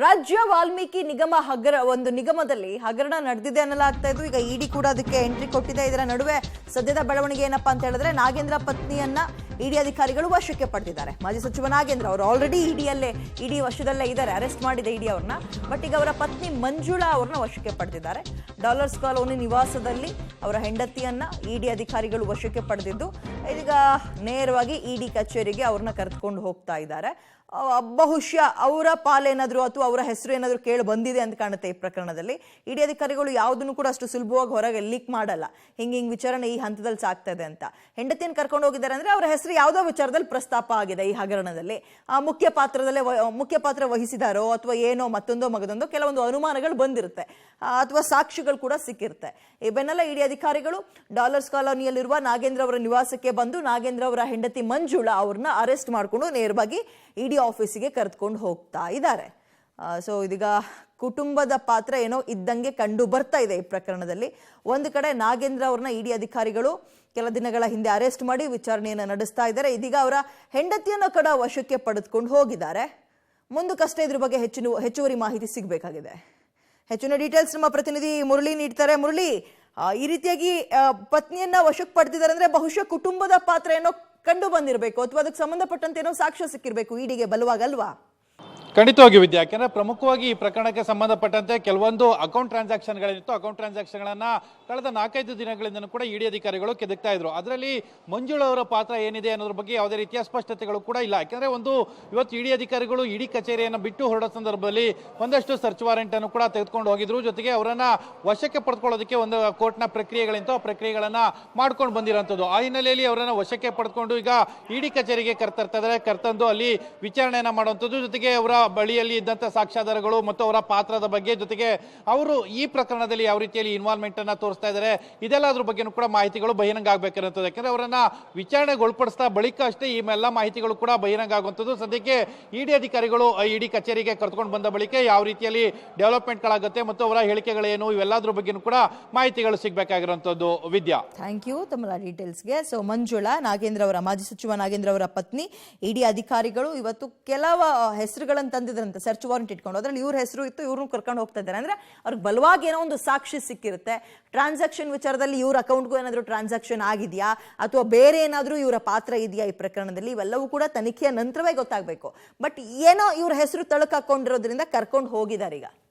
ರಾಜ್ಯ ವಾಲ್ಮೀಕಿ ನಿಗಮ ಒಂದು ನಿಗಮದಲ್ಲಿ ಹಗರಣ ನಡೆದಿದೆ ಅನ್ನಲಾಗ್ತಾ ಇದ್ದು. ಈಗ ಇಡಿ ಕೂಡ ಅದಕ್ಕೆ ಎಂಟ್ರಿ ಕೊಟ್ಟಿದೆ. ಇದರ ನಡುವೆ ಸದ್ಯದ ಬೆಳವಣಿಗೆ ಏನಪ್ಪಾ ಅಂತ ಹೇಳಿದ್ರೆ, ನಾಗೇಂದ್ರ ಪತ್ನಿಯನ್ನ ಇಡಿ ಅಧಿಕಾರಿಗಳು ವಶಕ್ಕೆ ಪಡೆದಿದ್ದಾರೆ. ಮಾಜಿ ಸಚಿವ ನಾಗೇಂದ್ರ ಅವರು ಆಲ್ರೆಡಿ ಇಡಿ ವಶದಲ್ಲೇ ಇದ್ದಾರೆ, ಅರೆಸ್ಟ್ ಮಾಡಿದೆ ಇಡಿ ಅವ್ರನ್ನ. ಬಟ್ ಈಗ ಅವರ ಪತ್ನಿ ಮಂಜುಳಾ ಅವ್ರನ್ನ ವಶಕ್ಕೆ ಪಡೆದಿದ್ದಾರೆ. ಡಾಲರ್ಸ್ ಕಾಲೋನಿ ನಿವಾಸದಲ್ಲಿ ಅವರ ಹೆಂಡತಿಯನ್ನ ಇಡಿ ಅಧಿಕಾರಿಗಳು ವಶಕ್ಕೆ ಪಡೆದಿದ್ದು, ಇದೀಗ ನೇರವಾಗಿ ಇಡಿ ಕಚೇರಿಗೆ ಅವ್ರನ್ನ ಕರೆದುಕೊಂಡು ಹೋಗ್ತಾ ಇದ್ದಾರೆ. ಬಹುಶಃ ಅವರ ಪಾಲೇನಾದ್ರು ಅಥವಾ ಅವರ ಹೆಸರು ಏನಾದ್ರು ಕೇಳಿ ಬಂದಿದೆ ಅಂತ ಕಾಣುತ್ತೆ ಈ ಪ್ರಕರಣದಲ್ಲಿ. ಇಡಿ ಅಧಿಕಾರಿಗಳು ಯಾವುದನ್ನು ಕೂಡ ಅಷ್ಟು ಸುಲಭವಾಗಿ ಹೊರಗೆ ಲೀಕ್ ಮಾಡಲ್ಲ, ಹಿಂಗ್ ವಿಚಾರಣೆ ಈ ಹಂತದಲ್ಲಿ ಸಾಗ್ತಾ ಇದೆ ಅಂತ. ಹೆಂಡತಿಯನ್ನು ಕರ್ಕೊಂಡು ಹೋಗಿದ್ದಾರೆ ಅಂದ್ರೆ ಅವರ ಹೆಸರು ಯಾವುದೋ ವಿಚಾರದಲ್ಲಿ ಪ್ರಸ್ತಾಪ ಆಗಿದೆ ಈ ಹಗರಣದಲ್ಲಿ. ಮುಖ್ಯ ಪಾತ್ರ ವಹಿಸಿದಾರೋ ಅಥವಾ ಏನೋ ಮತ್ತೊಂದೋ ಮಗದೊಂದೋ ಕೆಲವೊಂದು ಅನುಮಾನಗಳು ಬಂದಿರುತ್ತೆ, ಅಥವಾ ಸಾಕ್ಷಿಗಳು ಕೂಡ ಸಿಕ್ಕಿರುತ್ತೆ. ಈ ಬೆನ್ನಲ್ಲ ಇಡಿ ಅಧಿಕಾರಿಗಳು ಡಾಲರ್ಸ್ ಕಾಲೋನಿಯಲ್ಲಿರುವ ನಾಗೇಂದ್ರ ಅವರ ನಿವಾಸಕ್ಕೆ ಬಂದು ನಾಗೇಂದ್ರ ಅವರ ಹೆಂಡತಿ ಮಂಜುಳಾ ಅವ್ರನ್ನ ಅರೆಸ್ಟ್ ಮಾಡಿಕೊಂಡು ನೇರವಾಗಿ ಇಡಿ ಆಫೀಸಿಗೆ ಕರೆದುಕೊಂಡು ಹೋಗ್ತಾ ಇದ್ದಾರೆ. ಸೊ ಇದೀಗ ಕುಟುಂಬದ ಪಾತ್ರ ಏನೋ ಇದ್ದಂಗೆ ಕಂಡು ಬರ್ತಾ ಇದೆ ಈ ಪ್ರಕರಣದಲ್ಲಿ. ಒಂದು ಕಡೆ ನಾಗೇಂದ್ರ ಅವ್ರನ್ನ ಇಡಿ ಅಧಿಕಾರಿಗಳು ಕೆಲ ದಿನಗಳ ಹಿಂದೆ ಅರೆಸ್ಟ್ ಮಾಡಿ ವಿಚಾರಣೆಯನ್ನು ನಡೆಸ್ತಾ ಇದ್ದಾರೆ. ಇದೀಗ ಅವರ ಹೆಂಡತಿಯನ್ನು ಕೂಡ ವಶಕ್ಕೆ ಪಡೆದುಕೊಂಡು ಹೋಗಿದ್ದಾರೆ. ಮುಂದಕ್ಕಷ್ಟೇ ಇದ್ರ ಬಗ್ಗೆ ಹೆಚ್ಚುವರಿ ಮಾಹಿತಿ ಸಿಗಬೇಕಾಗಿದೆ. ಹೆಚ್ಚಿನ ಡೀಟೇಲ್ಸ್ ನಮ್ಮ ಪ್ರತಿನಿಧಿ ಮುರಳಿ ನೀಡ್ತಾರೆ. ಮುರಳಿ, ಈ ರೀತಿಯಾಗಿ ಪತ್ನಿಯನ್ನ ವಶಕ್ಕೆ ಪಡೆದಿದ್ದಾರೆ ಅಂದ್ರೆ ಬಹುಶಃ ಕುಟುಂಬದ ಪಾತ್ರ ಏನೋ ಕಂಡು ಬಂದಿರಬೇಕು, ಅಥವಾ ಅದಕ್ಕೆ ಸಂಬಂಧಪಟ್ಟಂತೆ ಏನೋ ಸಾಕ್ಷ್ಯ ಸಿಕ್ಕಿರಬೇಕು ಇಡಿಗೆ ಬಲವಾಗಲ್ವಾ? ಖಂಡಿತವಾಗಿ ವಿದ್ಯಾ, ಯಾಕೆಂದ್ರೆ ಪ್ರಮುಖವಾಗಿ ಈ ಪ್ರಕರಣಕ್ಕೆ ಸಂಬಂಧಪಟ್ಟಂತೆ ಕೆಲವೊಂದು ಅಕೌಂಟ್ ಟ್ರಾನ್ಸಾಕ್ಷನ್ಗಳಿತ್ತು. ಅಕೌಂಟ್ ಟ್ರಾನ್ಸಾಕ್ಷನ್ಗಳನ್ನ ಕಳೆದ 4-5 ದಿನಗಳಿಂದ ಕೂಡ ಇಡಿ ಅಧಿಕಾರಿಗಳು ಕೆದಕ್ತಾ ಇದ್ರು. ಅದರಲ್ಲಿ ಮಂಜುಳಾ ಅವರ ಪಾತ್ರ ಏನಿದೆ ಅನ್ನೋದ್ರ ಬಗ್ಗೆ ಯಾವುದೇ ರೀತಿಯ ಸ್ಪಷ್ಟತೆಗಳು ಕೂಡ ಇಲ್ಲ. ಯಾಕೆಂದ್ರೆ ಇವತ್ತು ಇಡಿ ಅಧಿಕಾರಿಗಳು ಇಡಿ ಕಚೇರಿಯನ್ನು ಬಿಟ್ಟು ಹೊರಡೋ ಸಂದರ್ಭದಲ್ಲಿ ಒಂದಷ್ಟು ಸರ್ಚ್ ವಾರೆಂಟ್ ಅನ್ನು ಕೂಡ ತೆಗೆದುಕೊಂಡು ಹೋಗಿದ್ರು. ಜೊತೆಗೆ ಅವರನ್ನ ವಶಕ್ಕೆ ಪಡೆದುಕೊಳ್ಳೋದಕ್ಕೆ ಒಂದು ಕೋರ್ಟ್ನ ಪ್ರಕ್ರಿಯೆಗಳಿಂತ ಆ ಪ್ರಕ್ರಿಯೆಗಳನ್ನ ಮಾಡ್ಕೊಂಡು ಬಂದಿರೋಂಥದ್ದು. ಆ ಹಿನ್ನೆಲೆಯಲ್ಲಿ ಅವರನ್ನ ವಶಕ್ಕೆ ಪಡೆದುಕೊಂಡು ಈಗ ಇಡಿ ಕಚೇರಿಗೆ ಕರ್ತಂದು ಅಲ್ಲಿ ವಿಚಾರಣೆಯನ್ನ ಮಾಡುವಂಥದ್ದು. ಜೊತೆಗೆ ಅವರ ಬಳಿಯಲ್ಲಿ ಇದ್ದಂತ ಸಾಕ್ಷ್ಯಾಧಾರಗಳು ಮತ್ತು ಅವರ ಪಾತ್ರದ ಬಗ್ಗೆ, ಜೊತೆಗೆ ಅವರು ಈ ಪ್ರಕರಣದಲ್ಲಿ ಯಾವ ರೀತಿಯಲ್ಲಿ ಇನ್ವಾಲ್ವ್ಮೆಂಟ್ ಅನ್ನ ತೋರಿಸ್ತಾ ಇದ್ದಾರೆ, ಇದೆಲ್ಲದ್ರ ಬಗ್ಗೆ ಕೂಡ ಮಾಹಿತಿಗಳು ಬಹಿರಂಗ ಆಗ್ಬೇಕಿರುತ್ತದೆ. ಯಾಕಂದ್ರೆ ಅವರನ್ನ ವಿಚಾರಣೆಗೆ ಒಳಪಡಿಸಿದ ಬಳಿಕ ಅಷ್ಟೇ ಈ ಎಲ್ಲ ಮಾಹಿತಿಗಳು ಕೂಡ ಬಹಿರಂಗ ಆಗುವಂಥದ್ದು. ಸದ್ಯಕ್ಕೆ ಇಡಿ ಅಧಿಕಾರಿಗಳು ಇಡಿ ಕಚೇರಿಗೆ ಕರೆದುಕೊಂಡು ಬಂದ ಬಳಿಕ ಯಾವ ರೀತಿಯಲ್ಲಿ ಡೆವಲಪ್ಮೆಂಟ್ಗಳಾಗುತ್ತೆ ಮತ್ತು ಅವರ ಹೇಳಿಕೆಗಳೇನು, ಇವೆಲ್ಲದ್ರ ಬಗ್ಗೆ ಕೂಡ ಮಾಹಿತಿಗಳು ಸಿಗಬೇಕಾಗಿರುವಂತದ್ದು. ವಿದ್ಯಾ, ಥ್ಯಾಂಕ್ ಯು ತಮ್ಮ ಡೀಟೇಲ್ಸ್ಗೆ. ಸೊ ಮಂಜುಳಾ, ನಾಗೇಂದ್ರ ಅವರ ಮಾಜಿ ಸಚಿವ ನಾಗೇಂದ್ರ ಅವರ ಪತ್ನಿ, ಇಡಿ ಅಧಿಕಾರಿಗಳು ಇವತ್ತು ಕೆಲವು ಹೆಸರುಗಳನ್ನು ತಂದಿದ್ರಂತೆ ಸರ್ಚ್ ವಾರೆಂಟ್ ಇಟ್ಕೊಂಡು. ಅದ್ರಲ್ಲಿ ಇವ್ರ ಹೆಸರು ಇತ್ತು, ಇವ್ರನ್ನ ಕರ್ಕೊಂಡು ಹೋಗ್ತಾ ಇದ್ದಾರೆ. ಅಂದ್ರೆ ಅವ್ರಿಗೆ ಬಲವಾಗಿ ಏನೋ ಒಂದು ಸಾಕ್ಷಿ ಸಿಕ್ಕಿರುತ್ತೆ. ಟ್ರಾನ್ಸಾಕ್ಷನ್ ವಿಚಾರದಲ್ಲಿ ಇವ್ರ ಅಕೌಂಟ್ಗೂ ಏನಾದ್ರು ಟ್ರಾನ್ಸಾಕ್ಷನ್ ಆಗಿದೆಯಾ ಅಥವಾ ಬೇರೆ ಏನಾದ್ರೂ ಇವರ ಪಾತ್ರ ಇದೆಯಾ ಈ ಪ್ರಕರಣದಲ್ಲಿ, ಇವೆಲ್ಲವೂ ಕೂಡ ತನಿಖೆಯ ನಂತರವೇ ಗೊತ್ತಾಗಬೇಕು. ಬಟ್ ಏನೋ ಇವ್ರ ಹೆಸರು ತಳಕ್ ಹಾಕೊಂಡಿರೋದ್ರಿಂದ ಕರ್ಕೊಂಡು ಹೋಗಿದ್ದಾರೆ ಈಗ.